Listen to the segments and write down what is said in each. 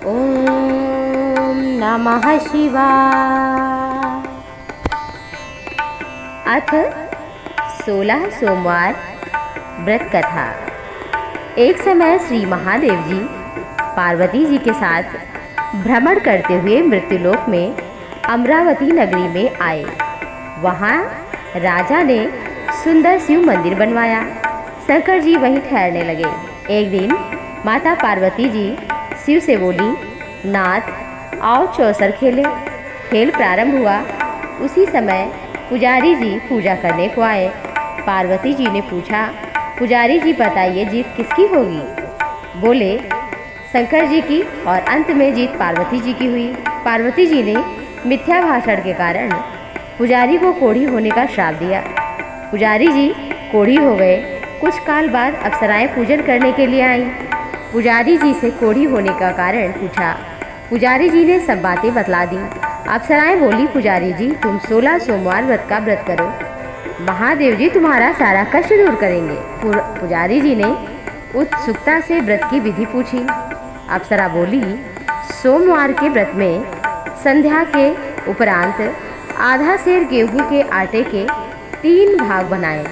ओम नमः शिवाय। अथ 16 सोमवार व्रत कथा। एक समय श्री महादेव जी पार्वती जी के साथ भ्रमण करते हुए मृत्युलोक में अमरावती नगरी में आए। वहाँ राजा ने सुंदर शिव मंदिर बनवाया। शंकर जी वहीं ठहरने लगे। एक दिन माता पार्वती जी शिव से बोली, नाथ आओ चौसर खेले। खेल प्रारंभ हुआ। उसी समय पुजारी जी पूजा करने को आए। पार्वती जी ने पूछा, पुजारी जी बताइए जीत किसकी होगी? बोले, शंकर जी की। और अंत में जीत पार्वती जी की हुई। पार्वती जी ने मिथ्या भाषण के कारण पुजारी को कोढ़ी होने का श्राप दिया। पुजारी जी कोढ़ी हो गए। कुछ काल बाद अप्सराएं पूजन करने के लिए आईं। पुजारी जी से कोढ़ी होने का कारण पूछा। पुजारी जी ने सब बातें बतला दी। अप्सराएं बोली, पुजारी जी तुम 16 सोमवार व्रत का व्रत करो, महादेव जी तुम्हारा सारा कष्ट दूर करेंगे। पुजारी जी ने उत्सुकता से व्रत की विधि पूछी। अप्सरा बोली, सोमवार के व्रत में संध्या के उपरांत आधा सेर गेहूं के आटे के 3 भाग बनाएं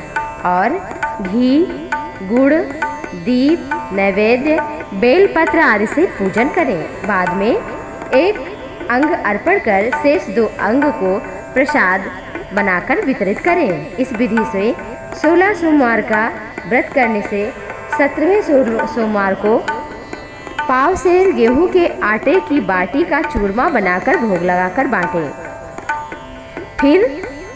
और घी, गुड़, दीप, नैवेद्य, बेलपत्र आदि से पूजन करें। बाद में एक अंग अर्पण कर शेष 2 अंग को प्रसाद बनाकर वितरित करें। इस विधि से 16 सोमवार का व्रत करने से 17वें सोमवार को पाव सेर गेहूं के आटे की बाटी का चूरमा बनाकर भोग लगाकर बांटें। फिर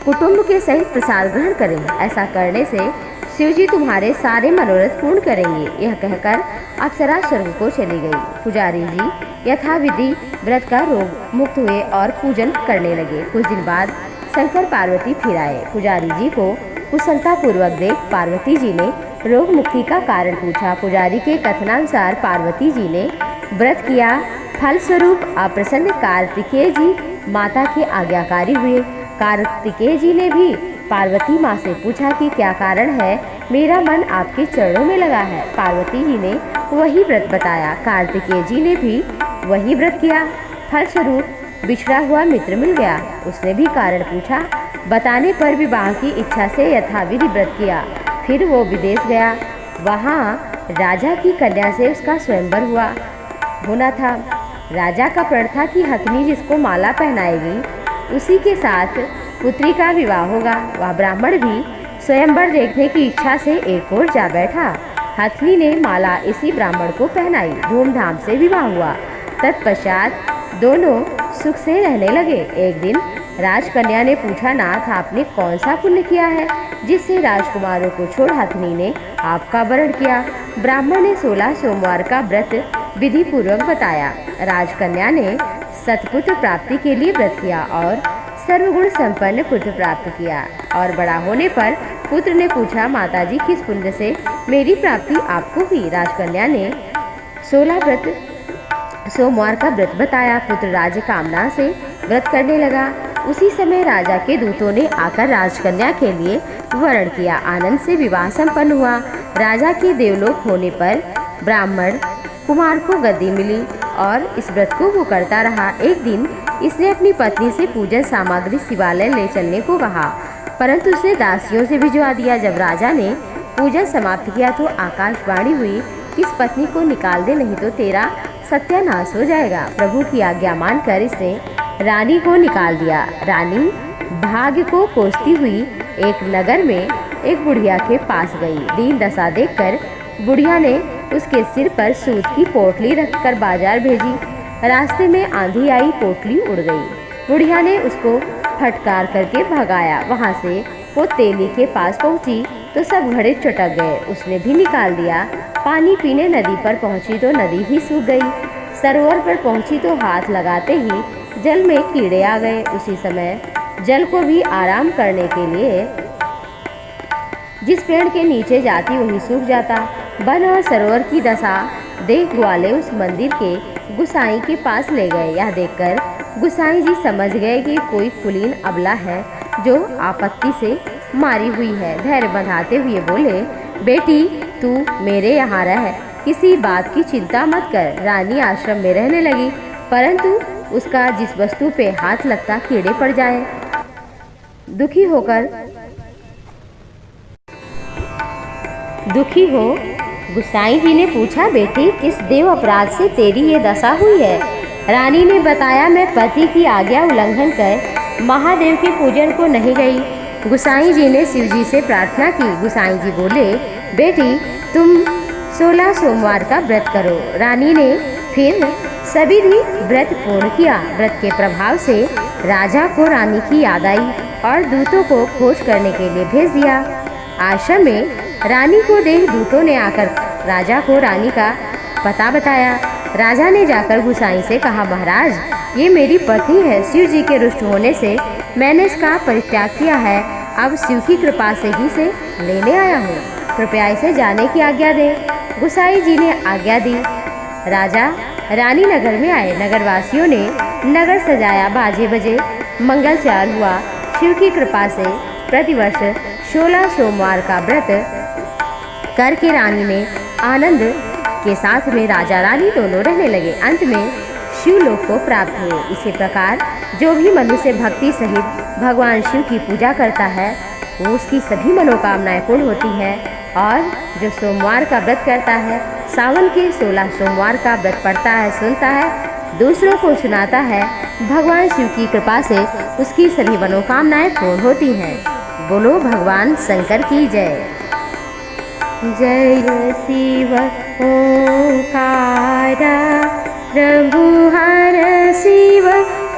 कुटुंब के सहित प्रसाद ग्रहण करें। ऐसा करने से शिव जी तुम्हारे सारे मनोरथ पूर्ण करेंगे। यह कहकर अप्सरा स्वर्ग को चली गई। पुजारी जी यथाविधि व्रत का रोग मुक्त हुए और पूजन करने लगे। कुछ दिन बाद शंकर पार्वती फिर आए। पुजारी जी को कुशलता पूर्वक देख पार्वती जी ने रोग मुक्ति का कारण पूछा। पुजारी के कथनानुसार पार्वती जी ने व्रत किया। फलस्वरूप अप्रसन्न कार्तिकेय जी माता के आज्ञाकारी हुए। कार्तिकेय जी ने भी पार्वती माँ से पूछा कि क्या कारण है, मेरा मन आपके चरणों में लगा है। पार्वती जी ने वही व्रत बताया। कार्तिकेय जी ने भी वही व्रत किया। फलस्वरूप बिछड़ा हुआ मित्र मिल गया। उसने भी कारण पूछा। बताने पर विवाह की इच्छा से यथाविधि व्रत किया। फिर वो विदेश गया। वहाँ राजा की कन्या से उसका स्वयंवर होना था। राजा का प्रण था कि हथनी जिसको माला पहनाएगी उसी के साथ पुत्री का विवाह होगा। वह ब्राह्मण भी स्वयंवर देखने की इच्छा से एक ओर जा बैठा। हथनी ने माला इसी ब्राह्मण को पहनाई। धूमधाम से विवाह हुआ। तत्पश्चात दोनों सुख से रहने लगे। एक दिन राजकन्या ने पूछा, नाथ आपने कौन सा पुण्य किया है जिससे राजकुमारों को छोड़ हथनी ने आपका वरण किया? ब्राह्मण ने 16 सोमवार का व्रत विधि पूर्वक बताया। राजकन्या ने सतपुत्र प्राप्ति के लिए व्रत किया और सर्वगुण संपन्न पुत्र प्राप्त किया। और बड़ा होने पर पुत्र ने पूछा, माताजी किस पुण्य से मेरी प्राप्ति आपको हुई? राजकन्या ने 16 सोमवार का व्रत बताया। पुत्र राज कामना से व्रत करने लगा। उसी समय राजा के दूतों ने आकर राजकन्या के लिए वरण किया। आनंद से विवाह संपन्न हुआ। राजा के देवलोक होने पर ब्राह्मण कुमार को गद्दी मिली और इस व्रत को वो करता रहा। एक दिन इसने अपनी पत्नी से पूजन सामग्री शिवालय ले चलने को कहा, परंतु उसने दासियों से भिजवा दिया। जब राजा ने पूजन समाप्त किया तो आकाशवाणी हुई, इस पत्नी को निकाल दे, नहीं तो तेरा सत्यानाश हो जाएगा। प्रभु की आज्ञा मानकर इसने रानी को निकाल दिया। रानी भाग्य को कोसती हुई एक नगर में एक बुढ़िया के पास गई। दीन दशा देखकर बुढ़िया ने उसके सिर पर सूत की पोटली रखकर बाजार भेजी। रास्ते में आंधी आई, पोटली उड़ गई। बुढ़िया ने उसको फटकार करके भगाया। वहाँ से वो तेली के पास पहुँची तो सब घड़े चटक गए। उसने भी निकाल दिया। पानी पीने नदी पर पहुँची तो नदी ही सूख गई। सरोवर पर पहुँची तो हाथ लगाते ही जल में कीड़े आ गए। उसी समय जल को भी आराम करने के लिए जिस पेड़ के नीचे जाती वही सूख जाता। वन और सरोवर की दशा देख ग्वाले उस मंदिर के गुसाई के पास ले गए। यह देखकर गुसाई जी समझ गए कि कोई कुलीन अबला है जो आपत्ति से मारी हुई है। धैर्य बंधाते हुए बोले, बेटी तू मेरे यहाँ रह, किसी बात की चिंता मत कर। रानी आश्रम में रहने लगी, परंतु उसका जिस वस्तु पे हाथ लगता कीड़े पड़ जाए। दुखी हो गुसाई जी ने पूछा, बेटी किस देव अपराध से तेरी ये दशा हुई है? रानी ने बताया, मैं पति की आज्ञा उल्लंघन कर महादेव के पूजन को नहीं गई। गुसाई जी ने शिव जी से प्रार्थना की। गुसाई जी बोले, बेटी तुम 16 सोमवार का व्रत करो। रानी ने फिर सभी दिन व्रत पूर्ण किया। व्रत के प्रभाव से राजा को रानी की याद आई और दूतों को खोज करने के लिए भेज दिया। आश्रम में रानी को देख दूतों ने आकर राजा को रानी का पता बताया। राजा ने जाकर गुसाई से कहा, महाराज ये मेरी पत्नी है। शिव जी के रुष्ट होने से मैंने इसका परित्याग किया है। अब शिव की कृपा से ही से लेने आया हूँ। कृपया इसे जाने की आज्ञा दें। गुसाई जी ने आज्ञा दी। राजा रानी नगर में आए। नगरवासियों ने नगर सजाया, बाजे बजे, मंगलचार हुआ। शिव की कृपा से प्रतिवर्ष 16 सोमवार का व्रत करके रानी ने आनंद के साथ में राजा रानी दोनों रहने लगे। अंत में शिवलोक को प्राप्त हुए। इसी प्रकार जो भी मनुष्य भक्ति सहित भगवान शिव की पूजा करता है वो उसकी सभी मनोकामनाएं पूर्ण होती है। और जो सोमवार का व्रत करता है, सावन के 16 सोमवार का व्रत पढ़ता है, सुनता है, दूसरों को सुनाता है, भगवान शिव की कृपा से उसकी सभी मनोकामनाएं पूर्ण होती हैं। बोलो भगवान शंकर की जय। जय शिव ओंकारा प्रभु हर शिव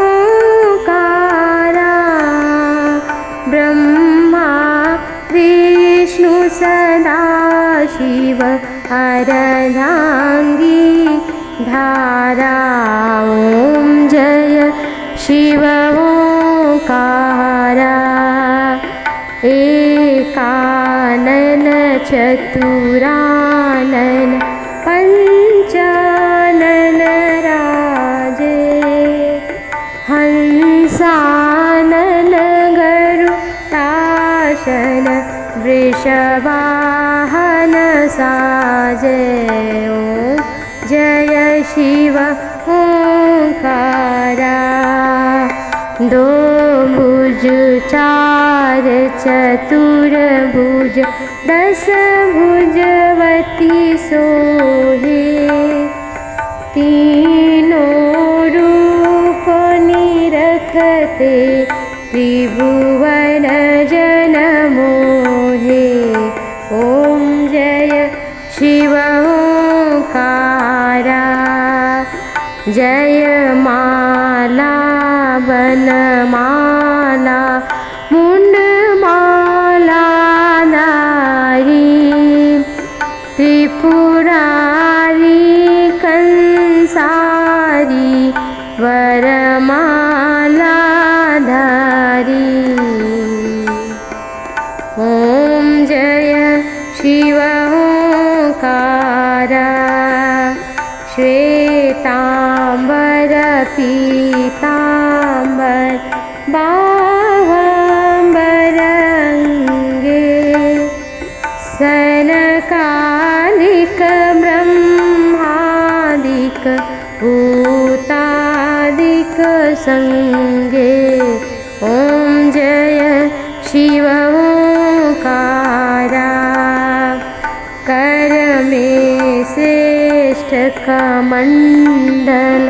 ओंकारा, ब्रह्मा विष्णु सदा शिव अर्धांगी धारा। ओम जय शिव ओंकारा, एकानन चतुरानन पंचानन राजे, हंसानन गरुडासन वृषवाहन साजे। ओम जय शिव ओंकारा, दो भुज चार चतुर्भुज, 10 भुजवती सोहे, तीनों रूप निरखते त्रिभुवन जन मोहे। ओम जय शिव ओंकारा, जय माला बनमाला मुंडमाला नारी, त्रिपुरारी कंसारी वरमाला धारी। ओम जय शिव ओंकारा, श्वेतांबर पीतांबर बाहंबरंगे, सनकादिक ब्रह्मादिक भूतादिक संगे। ओम जय शिव ओंकारा, कर में श्रेष्ठ कमंडल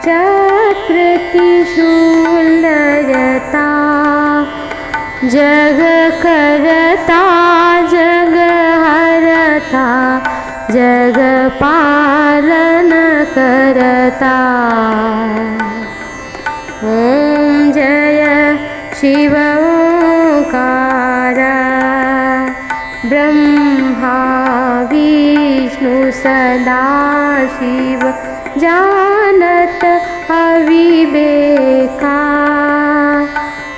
चक्र त्रिशूल धरता, जग करता जग हरता, जग पालन करता। ओम जय शिव ओंकारा, ब्रह्मा विष्णु सदा शिव जानत अविवेका,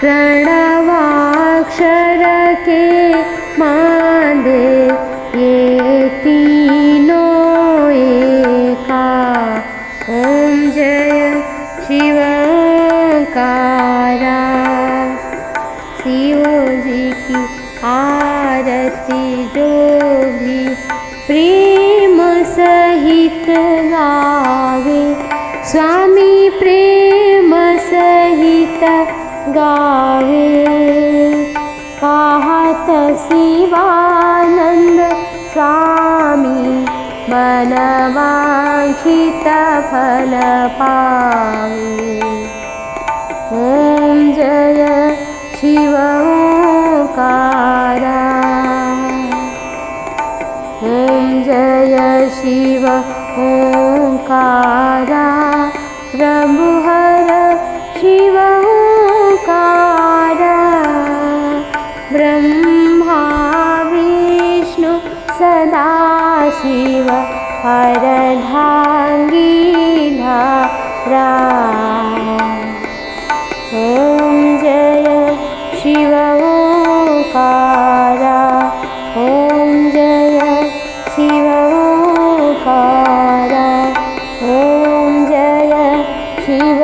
प्रणवाक्षर के मांदे ये तीनों एका। ओम जय शिव ओंकारा, शिव जी की आरती जो भी प्रेम से स्वामी प्रेम सहित गावे, कहत शिवानंद स्वामी मन वांछित फल पावे। ओम जय शिव ओंकारा, ओम जय शिव ओंकारा, प्रभु हर शिव ओंकारा। ब्रह्मा विष्णु सदा शिव अर्धांगी धारा। ओम जय शिव ओंकारा, ओम जय शिव ओंकारा, ओम जय शिव